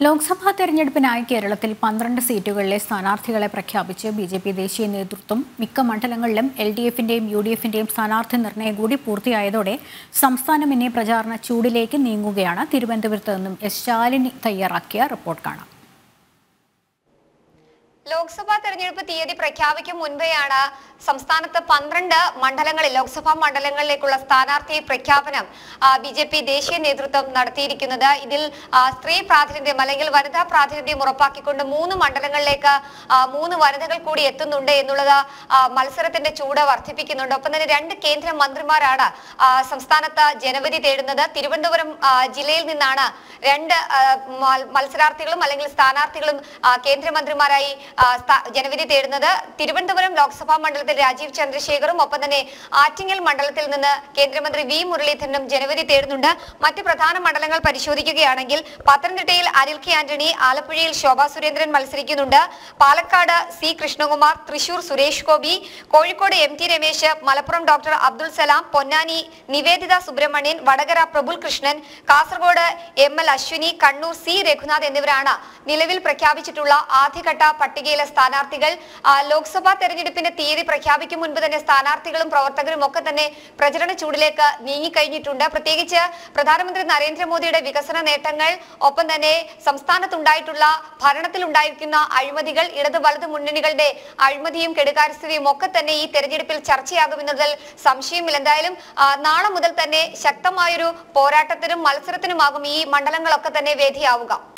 ലോക്സഭാ തെരഞ്ഞെടുപ്പിനായി കേരളത്തിൽ 12 സീറ്റുകളിലെ സ്ഥാനാർത്ഥികളെ പ്രഖ്യാപിച്ച് ബിജെപി ദേശീയ നേതൃത്വം മിക്ക മണ്ഡലങ്ങളിലും എൽഡിഎഫിന്റെയും യുഡിഎഫിന്റെയും സ്ഥാനാർത്ഥി നിർണയം കൂടി പൂർത്തിയായതോടെ സംസ്ഥാനം ഇനി പ്രചാരണ ചൂടിലേക്ക് നീങ്ങുകയാണ്. തിരുവനന്തപുരത്ത് നിന്നും എസ് ശാലിനി തയ്യാറാക്കിയ റിപ്പോർട്ട് കാണാം. ലോക്സഭാ തെരഞ്ഞെടുപ്പ് തീയതി പ്രഖ്യാപിക്കും മുൻപെയാണ് സംസ്ഥാനത്ത് 12 മണ്ഡലങ്ങളിൽ ലോക്സഭാ മണ്ഡലങ്ങളിലേക്കുള്ള സ്ഥാനാർത്ഥി പ്രഖ്യാപനം ബിജെപി ദേശീയ നേതൃത്വം നടത്തിയിരിക്കുന്നത്. ഇതിൽ സ്ത്രീ പ്രാതിനിധ്യം അല്ലെങ്കിൽ വനിതാ പ്രാതിനിധ്യം ഉറപ്പാക്കിക്കൊണ്ട് 3 മണ്ഡലങ്ങളിലേക്ക് 3 വനിതകൾ കൂടി എത്തുന്നുണ്ട് എന്നുള്ളത് മത്സരത്തിന്റെ ചൂട് വർദ്ധിപ്പിക്കുന്നുണ്ട്. ഒപ്പം തന്നെ 2 കേന്ദ്ര മന്ത്രിമാരാണ് സംസ്ഥാനത്ത് ജനവിധി തേടുന്നത്. തിരുവനന്തപുരം ജില്ലയിൽ നിന്നാണ് 2 മത്സരാർത്ഥികളും അല്ലെങ്കിൽ സ്ഥാനാർത്ഥികളും കേന്ദ്രമന്ത്രിമാരായി ജനവിധി തേടുന്നത്. തിരുവനന്തപുരം ലോക്സഭാ മണ്ഡലത്തിൽ രാജീവ് ചന്ദ്രശേഖറും ഒപ്പം തന്നെ ആറ്റിങ്ങൽ മണ്ഡലത്തിൽ നിന്ന് കേന്ദ്രമന്ത്രി വി മുരളീധരനും ജനവിധി തേടുന്നുണ്ട്. മറ്റ് പ്രധാന മണ്ഡലങ്ങൾ പരിശോധിക്കുകയാണെങ്കിൽ പത്തനംതിട്ടയിൽ അനിൽ കെ ആന്റണി, ആലപ്പുഴയിൽ ശോഭാ സുരേന്ദ്രൻ മത്സരിക്കുന്നുണ്ട്. Palakkad C Krishnakumar, Thrissur Suresh Gopi, Kozhikode M T Ramesh, Malappuram doctor Abdul Salam, Ponnani Nivedita Subramanian, Vadakara Prabul Krishnan, Kasaragod M L Ashwini, Kannur C Raghunath എന്നിവരാണ് നിലവിൽ പ്രഖ്യാപിച്ചിട്ടുള്ള ആദ്യഘട്ട പട്ടികയിലെ സ്ഥാനാർത്ഥികൾ. ലോക്സഭാ തെരഞ്ഞെടുപ്പിന്റെ തീയതി പ്രഖ്യാപിക്കും മുൻപ് തന്നെ സ്ഥാനാർത്ഥികളും പ്രവർത്തകരും ഒക്കെ തന്നെ പ്രചരണ ചൂടിലേക്ക് നീങ്ങിക്കഴിഞ്ഞിട്ടുണ്ട്. പ്രത്യേകിച്ച് പ്രധാനമന്ത്രി നരേന്ദ്രമോദിയുടെ വികസന നേട്ടങ്ങൾ, ഒപ്പം തന്നെ സംസ്ഥാനത്തുണ്ടായിട്ടുള്ള ഭരണത്തിലുണ്ടായിരിക്കുന്ന അഴിമതികൾ, ഇടത് വലത് മുന്നണികളുടെ അഴിമതിയും കെടുകാര്യസ്ഥതയും ഒക്കെ തന്നെ ഈ തെരഞ്ഞെടുപ്പിൽ ചർച്ചയാകുമെന്നതിൽ സംശയമില്ല. എന്തായാലും നാളെ മുതൽ തന്നെ ശക്തമായൊരു പോരാട്ടത്തിനും മത്സരത്തിനുമാകും ഈ മണ്ഡലങ്ങളൊക്കെ തന്നെ വേദിയാവുക.